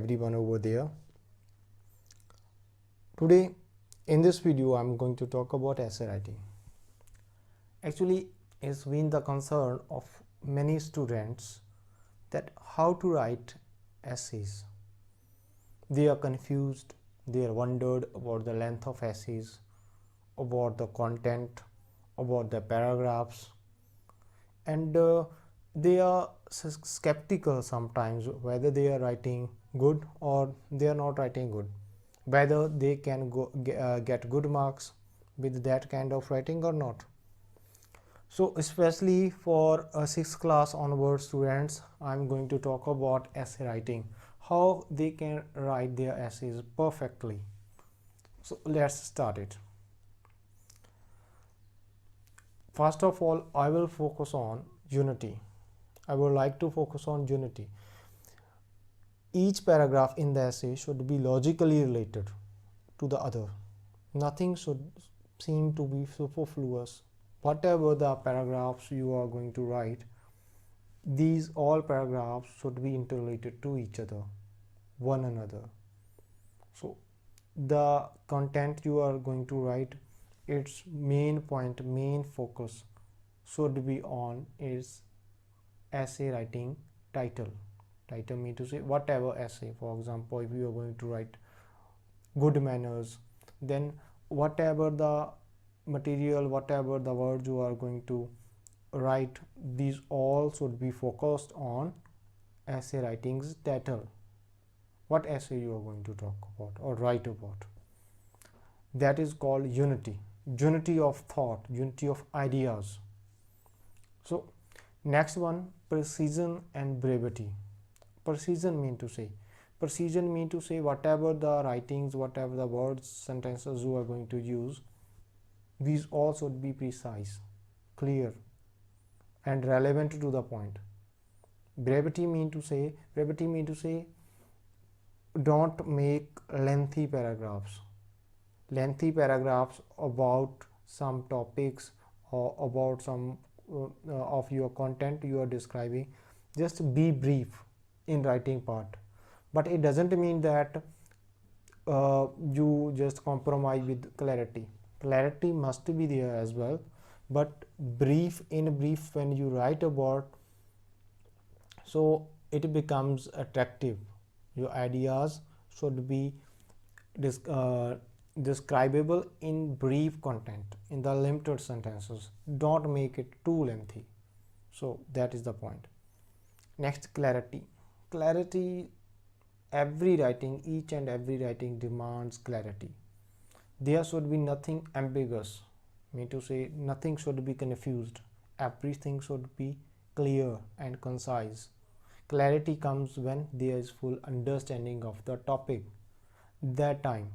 everyone over there. Today in this video I'm going to talk about essay writing. Actually, it's been the concern of many students that how to write essays. They are confused, they are wondered about the length of essays, about the content, about the paragraphs, and they are skeptical sometimes whether they are writing good or they are not writing good, whether they can get good marks with that kind of writing or not. So especially for 6th class onward students, I'm going to talk about essay writing, how they can write their essays perfectly. So let's start it. First of all, I will focus on unity. I would like to focus on unity. Each paragraph in the essay should be logically related to the other. Nothing should seem to be superfluous. Whatever the paragraphs you are going to write, these all paragraphs should be interrelated to each other, one another. So the content you are going to write, its main point, main focus should be on its essay writing title. Title means to say whatever essay. For example, if you are going to write good manners, then whatever the material, whatever the words you are going to write, these all should be focused on essay writing's title. What essay you are going to talk about or write about. That is called unity. Unity of thought, unity of ideas. So next one, precision and brevity. Precision mean to say whatever the writings, whatever the words, sentences you are going to use, these all should be precise, clear and relevant to the point. Brevity mean to say don't make lengthy paragraphs about some topics or about some of your content you are describing. Just be brief in writing part, but it doesn't mean that you just compromise with clarity. Clarity must be there as well, but brief when you write about, so it becomes attractive. Your ideas should be describable in brief content, in the limited sentences. Don't make it too lengthy. So that is the point. Next, clarity. Each and every writing demands clarity. There should be nothing ambiguous, mean to say nothing should be confused. Everything should be clear and concise. Clarity comes when there is full understanding of the topic. That time,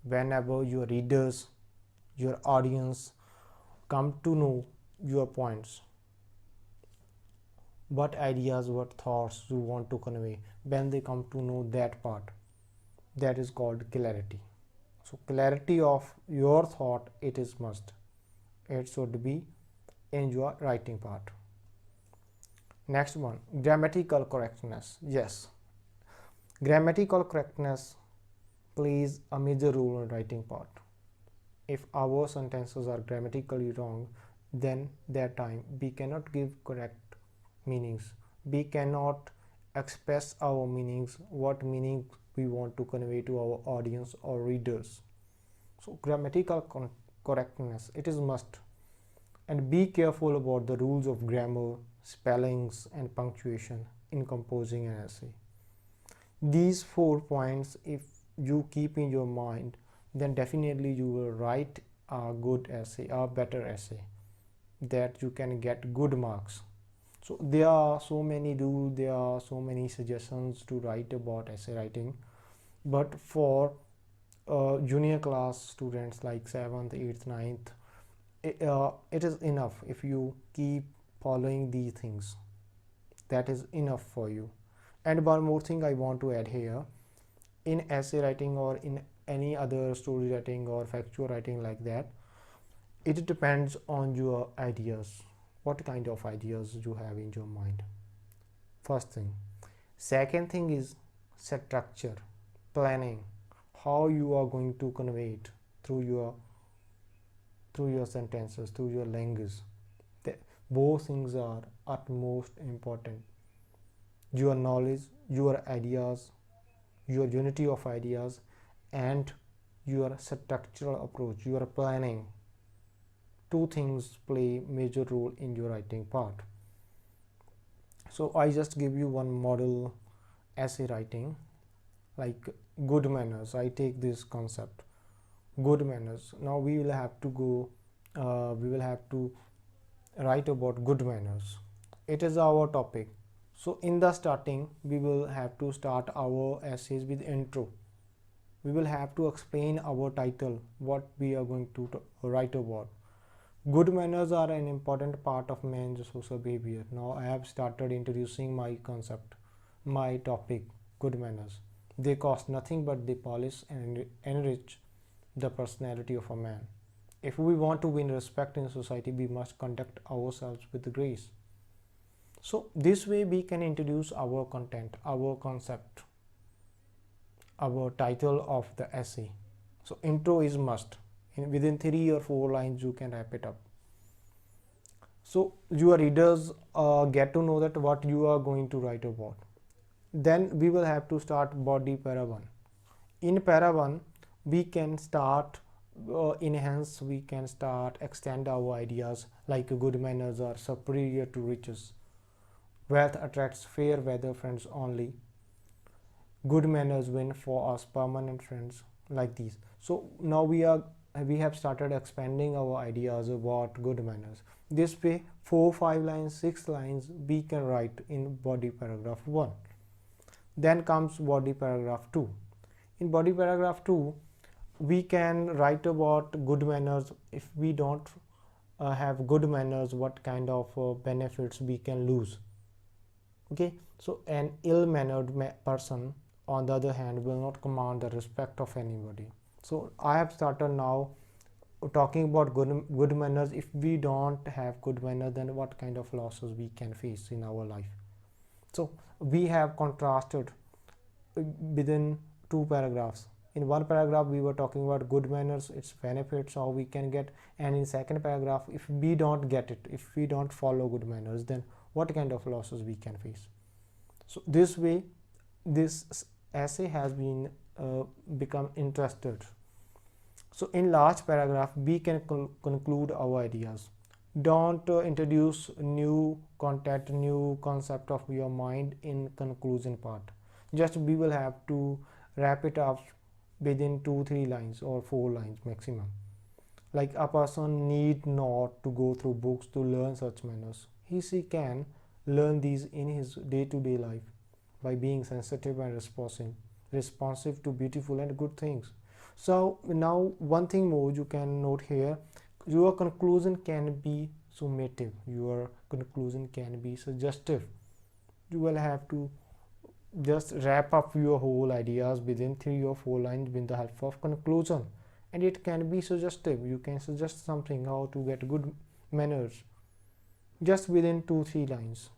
whenever your readers, your audience come to know your points, what ideas, what thoughts you want to convey, when they come to know that part, that is called clarity. So clarity of your thought, it is must. It should be in your writing part. Next one, grammatical correctness. Yes, grammatical correctness plays a major role in writing part. If our sentences are grammatically wrong, then that time we cannot give correct meanings. We cannot express our meanings, what meaning we want to convey to our audience or readers. So grammatical correctness, it is must. And be careful about the rules of grammar, spellings and punctuation in composing an essay. These 4 points, if you keep in your mind, then definitely you will write a good essay, a better essay, that you can get good marks. So there are so many rules, there are so many suggestions to write about essay writing, but for junior class students like 7th, 8th, 9th, it is enough if you keep following these things. That is enough for you. And one more thing I want to add here, in essay writing or in any other story writing or factual writing like that, it depends on your ideas, what kind of ideas you have in your mind. First thing. Second thing is structure, planning, how you are going to convey it through your sentences, through your language. Both things are utmost important. Your knowledge, your ideas, your unity of ideas, and your structural approach, your planning. Two things play major role in your writing part. So I just give you one model essay writing, like good manners. I take this concept, good manners. Now we will have to write about good manners. It is our topic. So in the starting, we will have to start our essays with intro. We will have to explain our title, what we are going to write about. Good manners are an important part of man's social behavior. Now I have started introducing my concept, my topic, good manners. They cost nothing, but they polish and enrich the personality of a man. If we want to win respect in society, we must conduct ourselves with grace. So this way we can introduce our content, our concept, our title of the essay. So intro is must. Within 3 or 4 lines you can wrap it up. So your readers get to know that what you are going to write about. Then we will have to start body para 1. In para 1 we can start enhance, we can start extend our ideas, like good manners are superior to riches, wealth attracts fair weather friends only, good manners win for us permanent friends, like these. So now we have started expanding our ideas about good manners. This way 4, 5 lines, 6 lines we can write in body paragraph 1. Then comes body paragraph 2. In body paragraph 2 we can write about good manners. If we don't have good manners, what kind of benefits we can lose. Okay, so an ill-mannered person on the other hand will not command the respect of anybody. So I have started now talking about good manners. If we don't have good manners, then what kind of losses we can face in our life. So we have contrasted within 2 paragraphs. In one paragraph we were talking about good manners, its benefits, how we can get, and in second paragraph, if we don't get it, if we don't follow good manners, then what kind of losses we can face. So this way this essay has been become interested. So in last paragraph we can conclude our ideas. Don't introduce new content, new concept of your mind in conclusion part. Just we will have to wrap it up within 2-3 lines or 4 lines maximum. Like a person need not to go through books to learn such manners. She can learn these in his day-to-day life by being sensitive and responsive to beautiful and good things. So now one thing more you can note here, your conclusion can be summative, your conclusion can be suggestive. You will have to just wrap up your whole ideas within 3 or 4 lines with the help of conclusion, and it can be suggestive. You can suggest something, how to get good manners, just within 2-3 lines.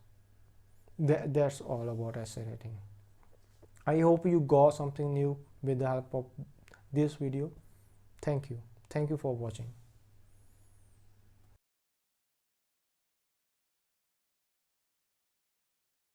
That's all about essay writing. I hope you got something new with the help of this video. Thank you for watching.